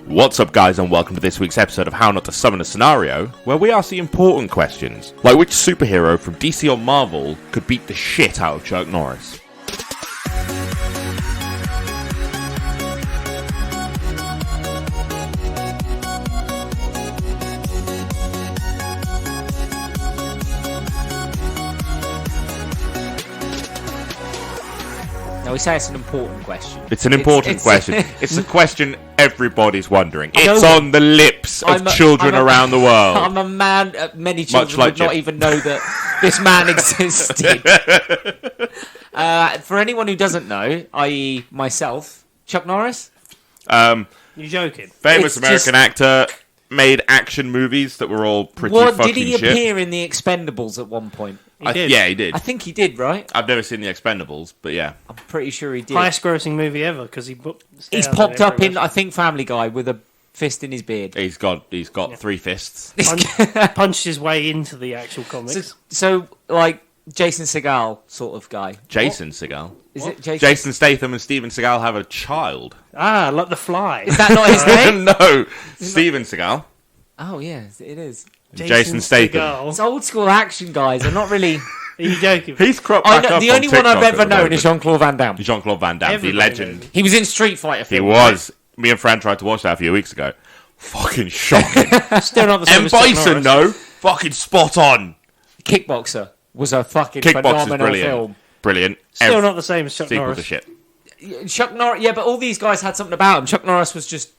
What's up, guys, and welcome to this week's episode of How Not to Summon a Scenario, where we ask the important questions, like which superhero from DC or Marvel could beat the shit out of Chuck Norris. No, we say it's an important question. It's an important question. It's a question everybody's wondering. It's on the lips of children around the world. I'm a man. Many children would not even know that this man existed. For anyone who doesn't know, i.e. myself, Chuck Norris. You joking? Famous American actor, made action movies that were all pretty fucking shit. Did he appear in The Expendables at one point? He did. Yeah, he did. I think he did, right? I've never seen The Expendables, but yeah. I'm pretty sure he did. Highest grossing movie ever, because he's popped up in, I think, Family Guy with a fist in his beard. He's got three fists. Punched his way into the actual comics. So, like, Jason Segel sort of guy. Jason Segel? Is it Jason? Jason Statham and Steven Seagal have a child. Ah, like The Fly. Is that not his name? No, Steven Seagal. Oh, yeah, it is. Jason Statham. Seagal. It's old school action guys. They're not really. Are you joking? He's cropped back up the only on one I've TikTok ever at the known moment. is Jean-Claude Van Damme. Jean-Claude Van Damme, the legend. He was in Street Fighter He film. was. Me and Fran tried to watch that a few weeks ago. Fucking shocking. Still not the same M. as Chuck Bison, Norris. no. Fucking spot on. Kickboxer was a fucking Kickboxer's phenomenal brilliant. film. Brilliant. Still not the same as Chuck Sequel Norris. to shit. Chuck Norris, yeah, but all these guys had something about him. Chuck Norris was just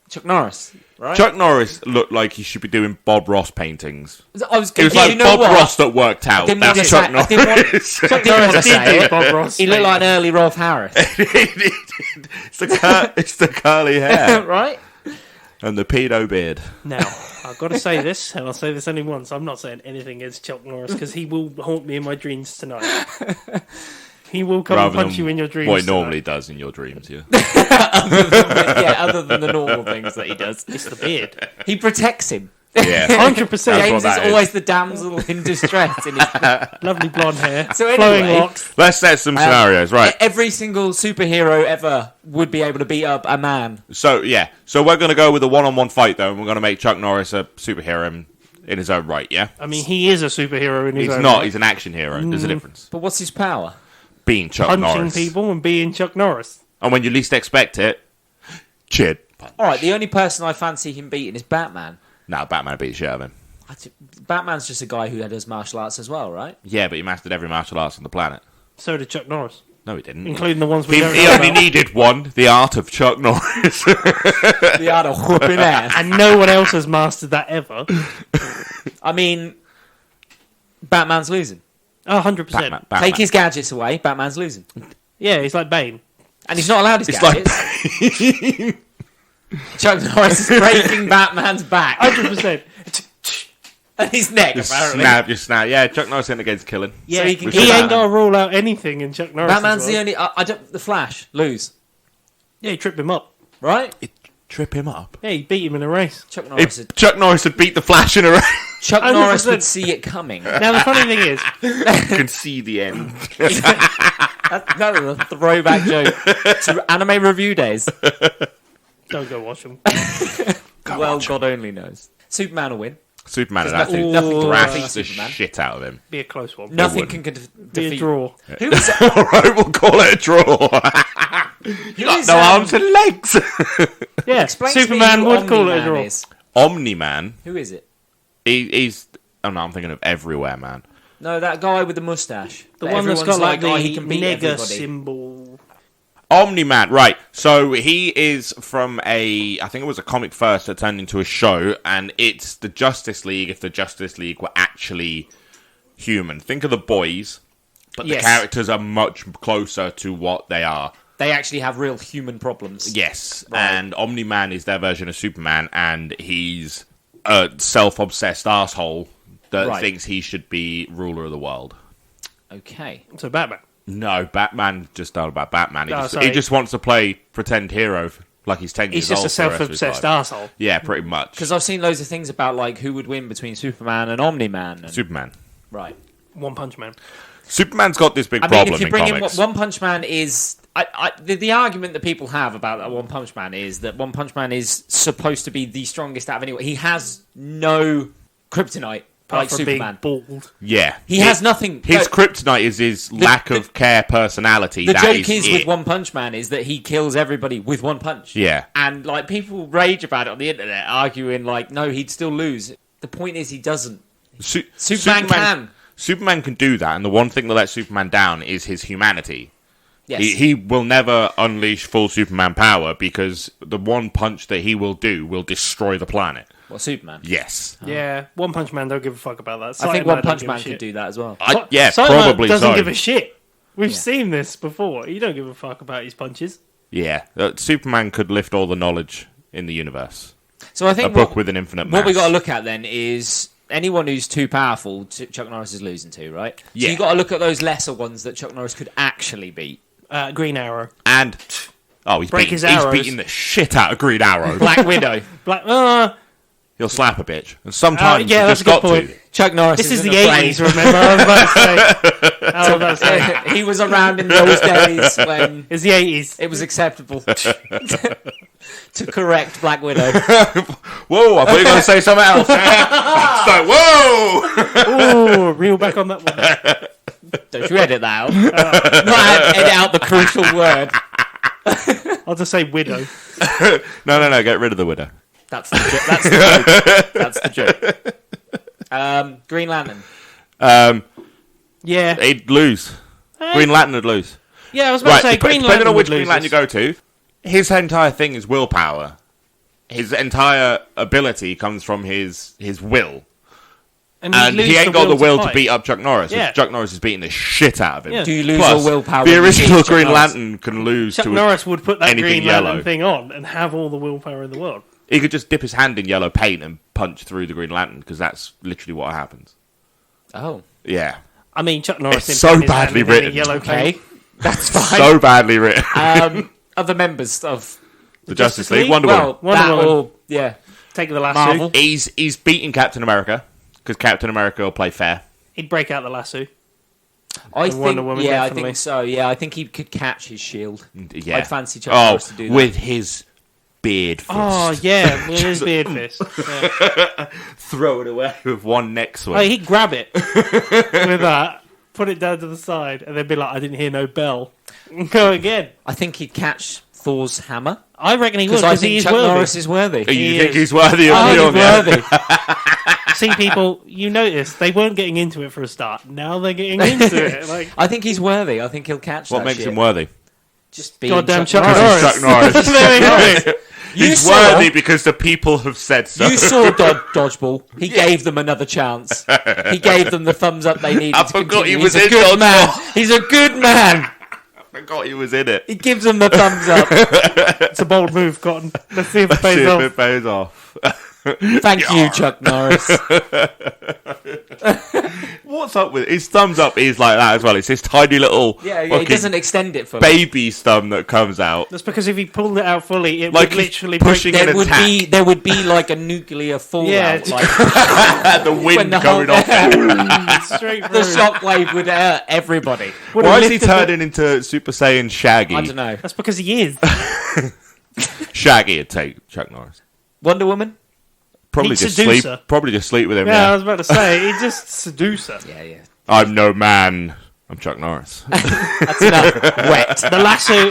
Chuck Norris, right? Chuck Norris looked like he should be doing Bob Ross paintings. I was It was yeah, like you know Bob what? Ross that worked out. didn't want That's to Chuck say- I didn't want- Norris. Chuck Norris Did say do it. Bob Ross He looked like an early Rolf Harris, it's the curly hair right? and the pedo beard. Now, I've got to say this, and I'll say this only once. I'm not saying anything against Chuck Norris, because he will haunt me in my dreams tonight. He will come and punch you in your dreams. What he tonight. normally does in your dreams, yeah. Other than the normal things that he does. It's the beard. He protects him. Yeah. 100%. That's James what is that is. always the damsel in distress. In his... Lovely blonde hair. So flowing anyway- locks. Let's set some scenarios, right? Every single superhero ever would be able to beat up a man. So, yeah. So we're going to go with a one-on-one fight, though, and we're going to make Chuck Norris a superhero in his own right, yeah? I mean, he is a superhero in his He's own not. right. He's an action hero. There's a difference. But what's his power? Being Chuck Punching Norris. people and being Chuck Norris. And when you least expect it, cheered. All right, the only person I fancy him beating is Batman. Nah, Batman beat the shit out of him. Batman's just a guy who does martial arts as well, right? Yeah, but he mastered every martial arts on the planet. So did Chuck Norris. No, he didn't. Including the ones we He don't know only about. needed one, the art of Chuck Norris. The art of whooping ass. And no one else has mastered that ever. I mean, Batman's losing. Oh, 100%. Batman. Take his gadgets away, Batman's losing. Yeah, he's like Bane. And he's not allowed his It's gadgets. like Chuck Norris is breaking Batman's back. 100%. And his neck, just apparently. snap. Yeah, Chuck Norris ain't against killing. Yeah, he can he kill ain't Batman. got to rule out anything in Chuck Norris. Batman's as the well. only... I don't... The Flash, lose. Yeah, he tripped him up. Right? Trip him up. Yeah, he beat him in a race. Chuck Norris, If Chuck Norris had beat the Flash in a race, Chuck 100%. Norris would see it coming. Now, the funny thing is, you can see the end. That was a throwback joke to anime review days. don't go watch him. God only knows. Superman will win. Superman would There's have to nothing can thrash defeat the Superman. shit out of him. Be a close one. Nothing wouldn't. can Be a defeat. draw. Who is it? Alright, we'll call it a draw. You got is, no arms and legs. Yeah, Explain to me Superman who would call it a Omni-Man draw. is. Omni-Man. Who is it? He's... Oh no, I'm thinking of Everywhere Man. No, that guy with the mustache. The That one that's got everyone's like he the can beat nigger everybody. symbol. Omni-Man, right. So he is from I think it was a comic first that turned into a show, and it's the Justice League if the Justice League were actually human. Think of the boys, but Yes. the characters are much closer to what they are. They actually have real human problems. Yes, Right. and Omni-Man is their version of Superman, and he's a self-obsessed asshole that Right. thinks he should be ruler of the world. Okay. So Batman. No, Batman just not about Batman. He, Oh, just, sorry. he just wants to play pretend hero like he's 10 He's years just old. a for the rest of his self-obsessed life. asshole. Yeah, pretty much. Because I've seen loads of things about like who would win between Superman and Omni-Man. And... Superman. Right. One Punch Man. Superman's got this big I mean, problem if you in bring comics. in One Punch Man is The argument that people have about that One Punch Man is that One Punch Man is supposed to be the strongest out of anyone. He has no kryptonite like for Superman. being bald. Yeah. He has nothing. His kryptonite is his lack of care personality. The that joke is it. with One Punch Man is that he kills everybody with one punch. Yeah. And like people rage about it on the internet, arguing like, no, he'd still lose. The point is he doesn't. Superman can do that, and the one thing that lets Superman down is his humanity. Yes. He will never unleash full Superman power because the one punch that he will do will destroy the planet. Well, Superman. Yes. Yeah, One Punch Man don't give a fuck about that. I think Cyberman One don't Punch give a Man shit. could do that as well. Yeah, Cyberman probably doesn't so. give a shit. We've Yeah. seen this before. He don't give a fuck about his punches. Yeah. Superman could lift all the knowledge in the universe. So I think A book with an infinite mass. what we got to look at then is anyone who's too powerful, Chuck Norris is losing to, right? Yeah. So you got to look at those lesser ones that Chuck Norris could actually beat. Green Arrow. And... Oh, he's Break his he's arrows. beating the shit out of Green Arrow. Black Widow. Black. He'll slap a bitch. And sometimes yeah, you that's just a good got point. to. Chuck Norris. This is the isn't afraid. 80s, remember? I was about to say. He was around in those days when It's the 80s. it was acceptable to correct Black Widow. Whoa, I thought you were going to say something else. It's like, whoa! Oh, reel back on that one. Don't you edit that out? Not edit out the crucial word. I'll just say widow. No, get rid of the widow. That's the joke. That's the joke. Green Lantern. Yeah. He'd lose. Green Lantern would lose. Yeah, I was about to say Green depending Lantern on which would Green lose Lantern you this. go to, his entire thing is willpower. His entire ability comes from his will. And He ain't got the will to fight. beat up Chuck Norris. Yeah. Chuck Norris is beating the shit out of him. Yeah. Do you lose Plus, your willpower? the when you original beat Chuck Green Norris? Lantern can lose Chuck to Norris would put that anything Green yellow. Lantern thing on and have all the willpower in the world. He could just dip his hand in yellow paint and punch through the Green Lantern, because that's literally what happens. Oh, Yeah. I mean, Chuck Norris It's didn't so put his hand badly in any written. Yellow okay, paint. that's fine. So badly written. Other members of The Justice Justice League, League? Wonder well, Woman. Wonder that Woman. or yeah, Take the lasso. Marvel. He's beating Captain America, because Captain America will play fair. He'd break out the lasso. I And think, Wonder Woman, yeah, I definitely. think so. Yeah, I think he could catch his shield. Yeah. I'd fancy Chuck Norris to do that. with his beard fist. Oh, yeah, with his beard fist. Yeah. Throw it away with one neck swing. Oh, he'd grab it with that, put it down to the side, and then be like, I didn't hear no bell. And go again. I think he'd catch Thor's hammer I reckon he would, because I because he think is Chuck worthy. Norris is worthy. you he think is. he's worthy of Oh, the he's worthy. See, people, you notice they weren't getting into it for a start. Now they're getting into it. Like, I think he's worthy. I think he'll catch What that makes shit. him worthy? Just being goddamn Chuck Chuck Norris. Norris. Chuck Norris. There we go. You He's saw- worthy because the people have said so. You saw Dodgeball. He gave them another chance. He gave them the thumbs up they needed. I to forgot he continue. was He's a in good Dodgeball. man. He's a good man. I forgot he was in it. He gives them the thumbs up. It's a bold move, Cotton. Let's see if it See pays if off. it pays off. Thank you, Chuck Norris. What's up with his thumbs up? Is like that as well. It's his tiny little Yeah, he fucking doesn't extend it for me. baby's thumb that comes out. That's because if he pulled it out fully, it Like would he's literally pushing break. an attack. There would be like a nuclear fallout. Yeah. Like The when wind the coming whole- off. Straight the through. shockwave would hurt everybody. Would Why have is he lifted the- turning into Super Saiyan Shaggy? I don't know. That's because he is. Shaggy would take Chuck Norris. Wonder Woman? Probably He'd just seduce sleep. her. Probably just sleep with him. Yeah, I Yeah. was about to say, he just seduce her. Yeah, yeah. I'm no man. I'm Chuck Norris. That's enough. Wet. The lasso.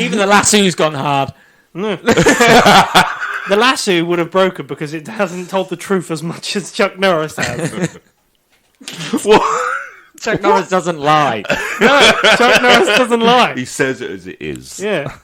Even the lasso's gone hard. The lasso would have broken because it hasn't told the truth as much as Chuck Norris has. What? Chuck Norris doesn't lie. No, Chuck Norris doesn't lie. He says it as it is. Yeah.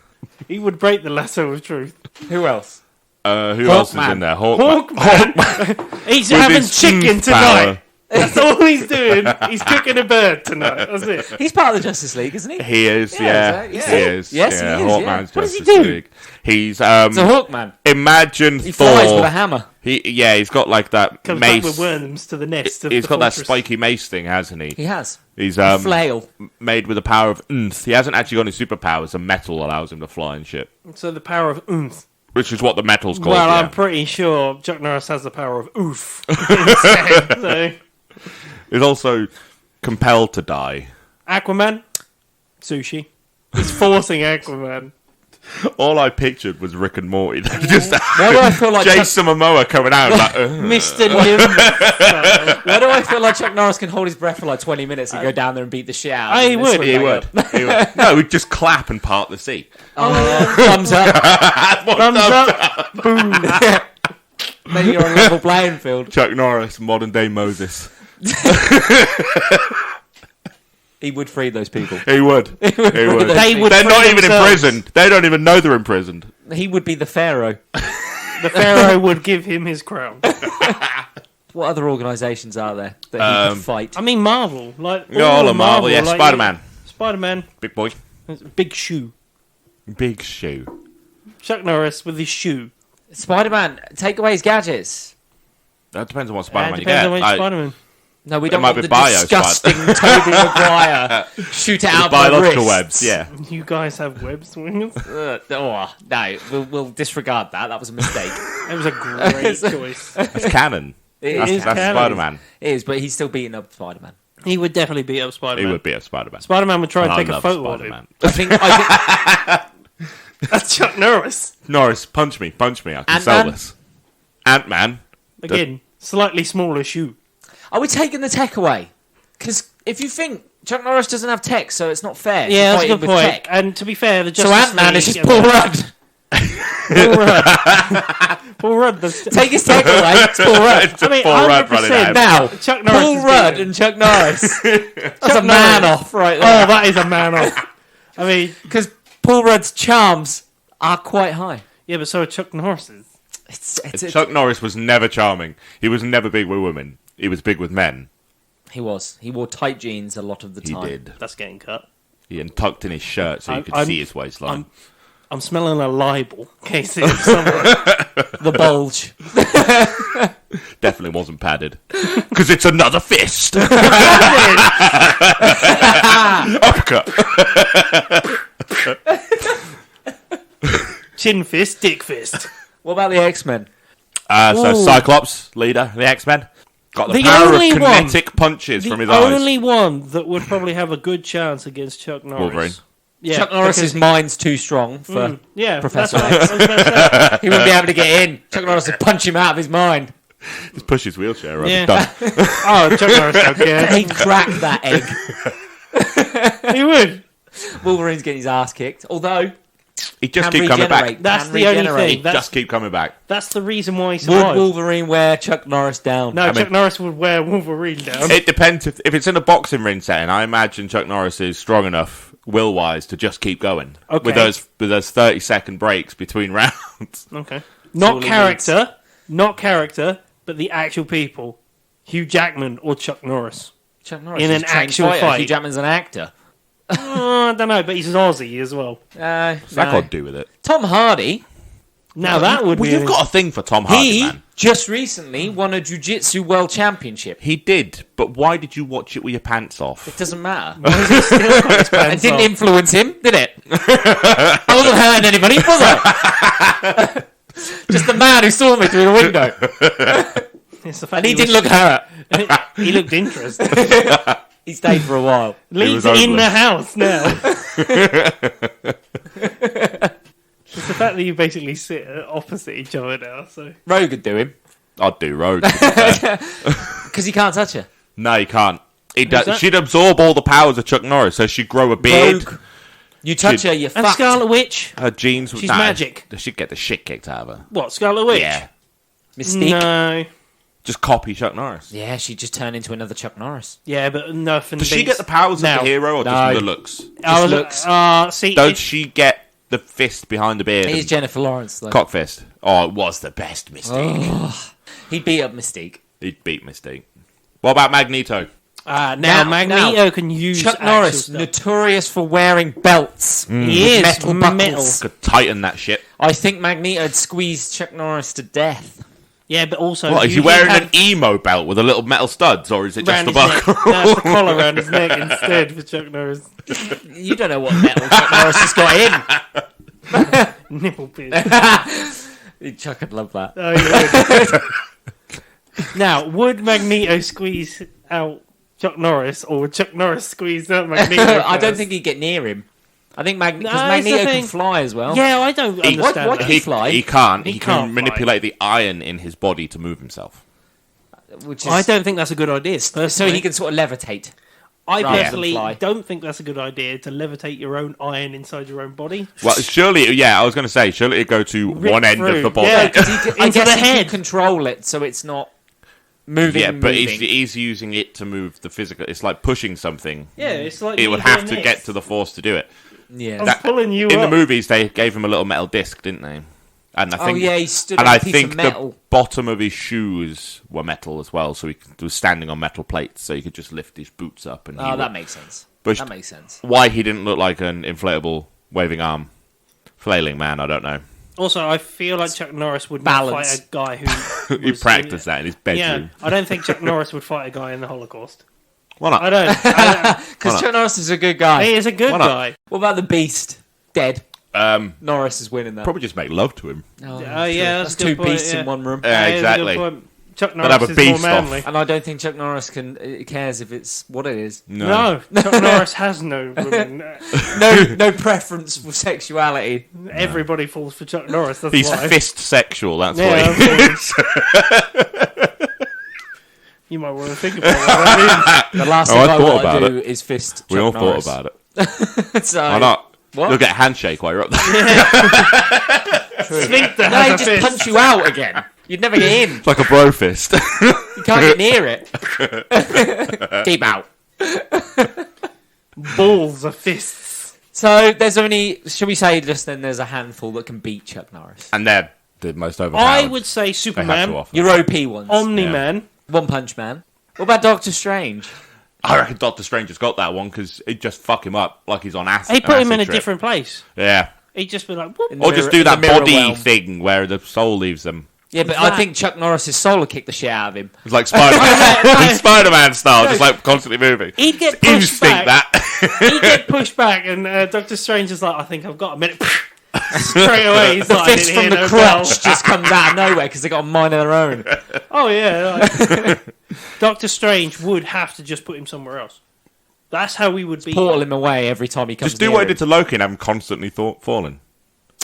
He would break the lasso of truth. Who else? Who else is in there? Hawkman. He's With having his chicken oomph tonight. power. That's all he's doing. He's cooking a bird tonight. That's it. He's part of the Justice League, isn't he? He is, Yeah, yeah. is that- He yeah. is. Yes, yeah. he is, yeah. Hawkman's What does he Justice do? League. He's It's a Hawkman. imagine He Thor. flies with a hammer. He's got like that Comes back with mace. worms to the nest. Of He's the got that fortress. spiky mace thing, hasn't he? He has. He's Flail. made with the power of oomph. He hasn't actually got any superpowers. The metal allows him to fly and shit, So the power of oomph. which is what the metal's called. Well, yeah. I'm pretty sure Chuck Norris has the power of oof. Instead. So, He's also compelled to die. Aquaman. Sushi. He's forcing Aquaman. All I pictured was Rick and Morty. Just Why do I feel like Jason Momoa coming out like, Mr. Nimbus. Why do I feel like Chuck Norris can hold his breath for like 20 minutes and go down there and beat the shit out? Oh, of he him? would. He would. He would. No, he'd just clap and part the sea. Thumbs up. Thumbs up. Boom. Then you're on a level playing field. Chuck Norris, modern day Moses. He would free those people. He would. He would. They would They're free not even themselves. imprisoned. They don't even know they're imprisoned. He would be the pharaoh. The Pharaoh would give him his crown. What other organisations are there that he could fight? I mean, Marvel. Like, All of Marvel, yeah. like, Spider-Man. Spider-Man. Big boy. Big shoe. Big shoe. Chuck Norris with his shoe. Spider-Man, take away his gadgets. That depends on what Spider-Man you Depends get. on which Spider-Man. No, we It don't might want be the bio disgusting Tobey Maguire shoot it out my biological wrists. webs, yeah. You guys have web swingers? No, we'll disregard that. That was a mistake. That was a great choice. That's canon. It is That's canon. Spider-Man. It is, but he's still beating up Spider-Man. He would definitely beat up He Spider-Man. would be a Spider-Man. Spider-Man would try and I take a love photo Spider-Man. I think That's Chuck Norris. Norris, punch me. I can Ant-Man? sell this. Ant-Man. Again, slightly smaller shoe. are we taking the tech away? Because if you think Chuck Norris doesn't have tech, so it's not fair. Yeah, to that's fight a him good with point. tech. And to be fair, the So Justice Ant-Man is League just Paul Rudd. Paul Rudd. Paul Rudd. Take his tech away. It's Paul Rudd. It's I mean, Paul Rudd running 100%. out. Now, Chuck Norris Paul is Rudd beaten. and Chuck Norris. That's a man Norris. off right Oh, there. that is a man off. I mean, Because Paul Rudd's charms are quite high. yeah, but so are Chuck Norris's. It's Chuck Norris was never charming. He was never big with women. He was big with men. He was. He wore tight jeans a lot of the He time. did. That's getting cut. He had tucked in his shirt so you could I'm- see his waistline. I'm smelling a libel case in somewhere. The bulge. Definitely wasn't padded. Because it's another fist. Uppercut. Chin fist, dick fist. What about the X-Men? So Ooh. Cyclops, leader, the X-Men. Got the The power of only one- kinetic punches from his eyes. only one that would probably have a good chance against Chuck Norris. Wolverine. Yeah, Chuck Norris's because- mind's too strong for yeah, Professor that's what I was about to say. he wouldn't be able to get in. Chuck Norris would punch him out of his mind. Just push his wheelchair over. Yeah. Done. Oh, Chuck Norris don't care. He'd crack that egg. He would. Wolverine's getting his ass kicked. Although, He just can keep coming back. regenerate. That's Can the only regenerate. thing. Just keep coming back. That's the reason why he Would survived. Wolverine wear Chuck Norris down? No, I Chuck mean- Norris would wear Wolverine down. It depends if it's in a boxing ring setting. I imagine Chuck Norris is strong enough, will-wise, to just keep going Okay. with those 30-second breaks between rounds. Okay. all Not he character, but the actual people. Hugh Jackman or Chuck Norris. Chuck Norris In is an a trained actual fighter. fight. Hugh Jackman's an actor. I don't know, but he's an Aussie as well. That No. got to do with it. Tom Hardy. Now that would Well, be. you've got a thing for Tom Hardy, He man. just recently won a jiu-jitsu world championship. He did, but why did you watch it with your pants off? It doesn't matter. Still got his It pants didn't off. influence him, did it? I wasn't hurting anybody, was I? Just the man who saw me through the window. It's the fact And he was- didn't look hurt. He looked interested. He stayed for a while. Lee's was in homeless. the house now. It's the fact that you basically sit opposite each other now. So Rogue would do him. I'd do Rogue. Because he can't touch her. No, you can't. that? She'd absorb all the powers of Chuck Norris, so she'd grow a beard. Rogue. You touch her, you're and fucked. Scarlet Witch. Her genes. She's magic. She'd get the shit kicked out of her. What Scarlet Witch? Yeah. Mystique. No. Just copy Chuck Norris. Yeah, she'd just turn into another Chuck Norris. Yeah, but nothing. Does she beats- get the powers No. of the hero or No. just the looks? I was- looks. See, Don't it- she get the fist behind the beard? It is and Jennifer Lawrence, though. cock fist. Oh, it was the best Mystique. He'd beat up Mystique. He'd beat Mystique. What about Magneto? now Magneto can use Chuck actual Norris, stuff. notorious for wearing belts. He is Metal buckles. Could tighten that shit. I think Magneto'd squeeze Chuck Norris to death. Yeah, but also What, is he you wearing have an emo belt with a little metal studs, or is it just round the his neck. buckle? No, it's the collar around his neck instead for Chuck Norris. You don't know what metal Chuck Norris has got in. Nipple piercing. Chuck would love that. Oh, you would. Now, would Magneto squeeze out Chuck Norris, or would Chuck Norris squeeze out Magneto? I don't first? think he'd get near him. I think because No, it's the Magneto can thing. fly as well. Yeah, I don't understand what that. can he fly? He can't. He He can't can manipulate the iron in his body to move himself. Which is, I don't think that's a good idea. so Personally. he can sort of levitate. I rather than personally fly. don't think that's a good idea to levitate your own iron inside your own body. Well, surely, yeah, I was going to say, surely it'd go to Rip one end through. of the body. Yeah. I Into guess the he head. can control it so it's not moving. Yeah, but moving. he's using it to move the physical. It's like pushing something. Yeah, it's like It me would have doing to this. get to the force to do it. Yeah. I'm pulling you In up. the movies, they gave him a little metal disc, didn't they? And I think, he stood and on I a piece think of metal. the bottom of his shoes were metal as well, so he was standing on metal plates, so he could just lift his boots up. And Oh, that makes sense. But That makes sense. why he didn't look like an inflatable waving arm flailing man, I don't know. Also, I feel like Chuck Norris would Balance. not fight a guy who He was practiced that in his Yeah, bedroom. I don't think Chuck Norris would fight a guy in the Holocaust. Why not? I don't. Because Why Chuck Norris is a good guy. He is a good Why not? guy. What about the Beast? Dead. Um, Norris is winning that. probably just make love to him. Oh, Yeah, that's a two good point, beasts yeah. in one room. Yeah, That is a good exactly. point. Chuck They'd have Norris a is more beast manly. And I don't think Chuck Norris cares if it's what it is. No, Chuck Norris has no women. No preference for sexuality. Everybody falls for Chuck Norris. That's He's why. fist sexual, that's Yeah, what he is. You might want to think about that. The last Oh, thing I I thought want about to do is fist Chuck We all Norris. thought about it. So, Why not? What? You'll get a handshake while you're up there. Sphincter No, has he'd a just fist. punch you out again. You'd never get in. It's like a bro fist. You can't get near it. Keep out. Balls are fists. So there's only, should we say just then there's a handful that can beat Chuck Norris. And they're the most overpowered. I would say They have to Superman, offer. Your OP ones. Omni-Man. One Punch Man. What about Doctor Strange? I reckon Doctor Strange has got that one because he'd just fuck him up like he's on acid. He put him in a acid trip. different place. Yeah. He'd just be like, whoop. In the Or just mirror- do in the that mirror body realm. thing where the soul leaves them. Yeah, but That- I think Chuck Norris's soul will kick the shit out of him. It's like Spider-Man, Spider-Man style, just like constantly moving. He'd get pushed Instinct back. that. He'd get pushed back, and Doctor Strange is like, I think I've got a minute. Straight away, he's The like, I fist didn't from hear the no bell. crotch just comes out of nowhere because they got a mind of their own. Oh yeah, like, Doctor Strange would have to just put him somewhere else. That's how we would be. Portal him away every time he comes Just do near what he him. did to Loki and have him constantly falling.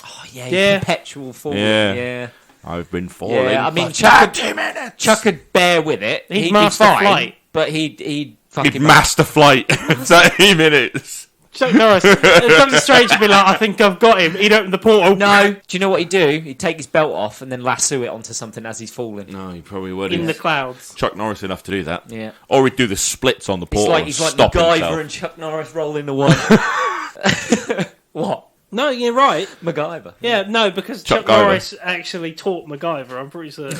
Oh, yeah, Yeah. perpetual fall. Yeah. Yeah. I've been falling. Yeah, I mean, for Chuck 30 minutes. Chuck could bear with it. He'd be master fine, flight. but he'd fuck He'd him up. master flight in 30 minutes. Chuck Norris, Doctor Strange would be like, I think I've got him. He'd open the portal. No, do you know what he'd do? He'd take his belt off and then lasso it onto something as he's falling. No, he probably would. In the clouds. Chuck Norris enough to do that. Yeah. Or he'd do the splits on the He's portal. like stop MacGyver himself. and Chuck Norris roll into one. What? No, you're right. MacGyver. Yeah, no, because Chuck Chuck Guyver. Norris actually taught MacGyver, I'm pretty certain.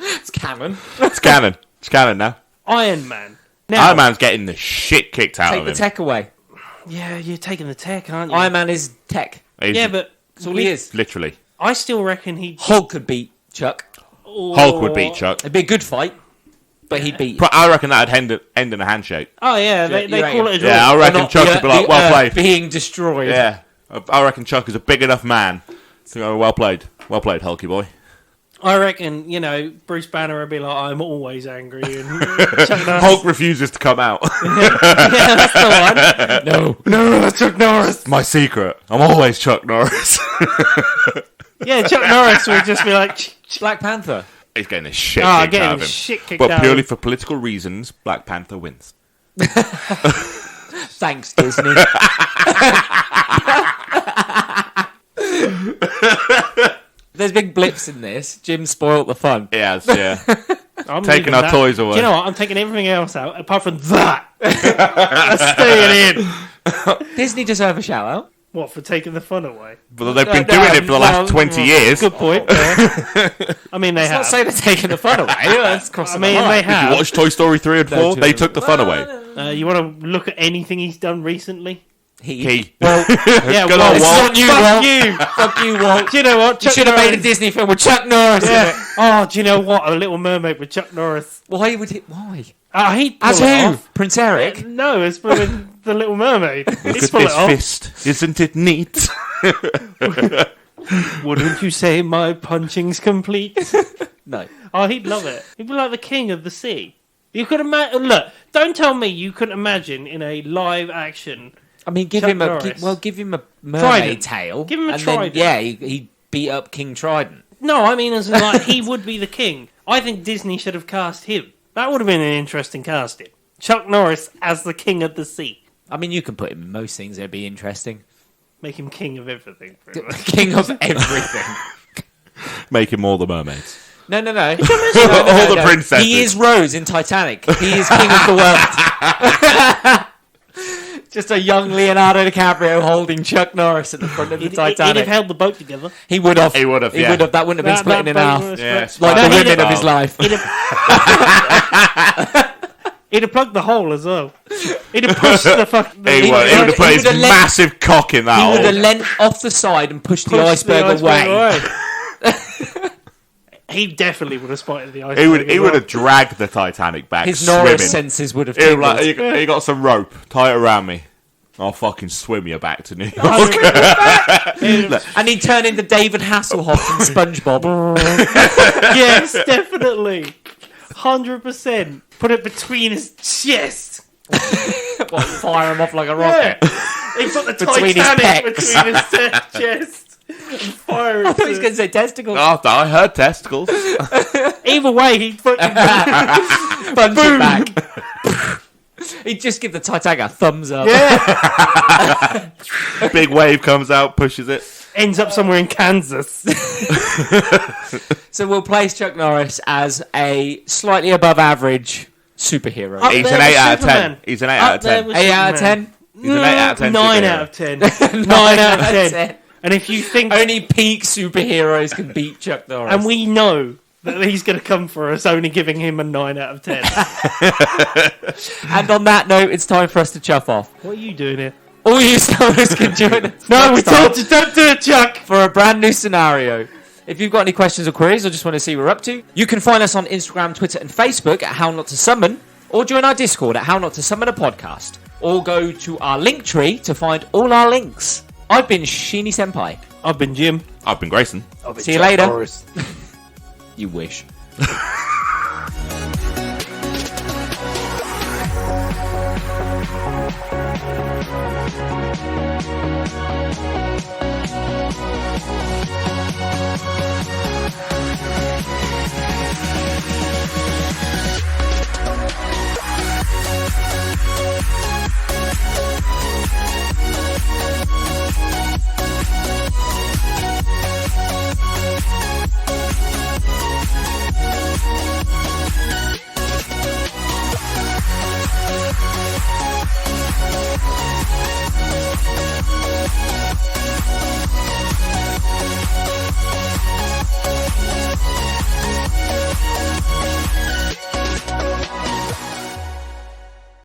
It's canon. It's canon. It's canon now. Iron Man. Now, Iron Man's getting the shit kicked out Take of the him. tech away. yeah, you're taking the tech, aren't you? Iron Man is tech. He's yeah, but That's all he is. literally. I still reckon he. Hulk could beat Chuck. Hulk would beat Chuck. It'd be a good fight, but he'd beat. I reckon that'd end in a handshake. Oh yeah, they You call reckon? it a draw. Yeah, I reckon Not Chuck the- would be like, the well Earth played. being destroyed. Yeah, I reckon Chuck is a big enough man to go, well played, Hulky boy. I reckon, Bruce Banner would be like, I'm always angry. And Chuck Norris, Hulk refuses to come out. yeah, that's the one. No, that's Chuck Norris. My secret. I'm always Chuck Norris. Yeah, Chuck Norris would just be like, Black Panther. He's getting the shit oh, kicked out getting of him. shit kicked But out. purely for political reasons, Black Panther wins. Thanks, Disney. There's big blips in this. Jim spoiled the fun. Yes, yeah. I'm taking leaving our that. toys away. Do you know what? I'm taking everything else out apart from that. That's staying in. Disney deserve a shout out. What, for taking the fun away? But they've been No, doing it for the last 20 years. Good point. yeah. I mean, they Let's not have. say they're taking the fun away. That's I crossing mean, the line. they You have. watch Toy Story 3 and 4? No, They two. took the fun away. You want to look at anything he's done recently? He. Well, yeah, Good well, old Walt. Fuck you, fuck Walt. you. Fuck you, Walt. Do you know what? You Chuck should have made a Norris- Disney film with Chuck Norris in Yeah. it. Oh, do you know what? A Little Mermaid with Chuck Norris. Why would he? Why? He'd pull As it who? off. Prince Eric? No, it's in The Little Mermaid. Look He'd at pull it this off. fist. Isn't it neat? Wouldn't you say my punching's complete? No. Oh, he'd love it. He'd be like the king of the sea. You could imagine. Look, don't tell me you couldn't imagine in a live action. I mean, give Chuck him a Norris. give him a mermaid Trident. tail. Give him a and trident. Then, he beat up King Trident. No, I mean, as in, like, he would be the king. I think Disney should have cast him. That would have been an interesting casting. Chuck Norris as the king of the sea. I mean, you can put him in most things. It'd be interesting. Make him king of everything. pretty much. King of everything. Make him all the mermaids. No. All the princesses. He is Rose in Titanic. He is king of the world. Just a young Leonardo DiCaprio holding Chuck Norris at the front of the He'd Titanic. have held the boat together. He would have. He would have, He yeah. would have. That wouldn't have been splitting in boat half. was Yeah, split. Like No, the he'd women have- of his life. He'd have plugged the hole as well. He'd have pushed the fuck. He would have put he his would have let- massive cock in that He would have hole. leant off the side and pushed the iceberg away. He definitely would have spotted the iceberg. He would have dragged the Titanic back. His swimming. Norris senses would have He would tingled. like, you got some rope, tie it around me. I'll fucking swim you back to New York. And he'd turn into David Hasselhoff from SpongeBob. Yes, definitely. 100%. Put it between his chest. What, fire him off like a rocket? He put the Between his Titanic pecs. between his chest and fire I it. thought he was going to say testicles. Oh, I heard testicles. Either way, he'd fucking Punch it back. He'd just give the Titanic a thumbs up. Big wave comes out, pushes it. ends up somewhere in Kansas. So we'll place Chuck Norris as a slightly above average superhero. Up He's there an with 8 out of 10. Superman. He's an 8 out of Up there 10. with 8 out of Superman. 10? He's an 8 out of 10. 9 superhero. out of 10. 9 out of 10. And if you think, Only peak superheroes can beat Chuck Norris. and we know that he's going to come for us, only giving him a 9 out of 10. And on that note, it's time for us to chuff off. What are you doing here? All you stars can join us No, we next time told you, don't do it, Chuck! for a brand new scenario. If you've got any questions or queries or just want to see what we're up to, you can find us on Instagram, Twitter and Facebook at How Not To Summon, or join our Discord at How Not To Summon a Podcast, or go to our link tree to find all our links. I've been Sheeny Senpai. I've been Jim. I've been Grayson. See you later. You wish.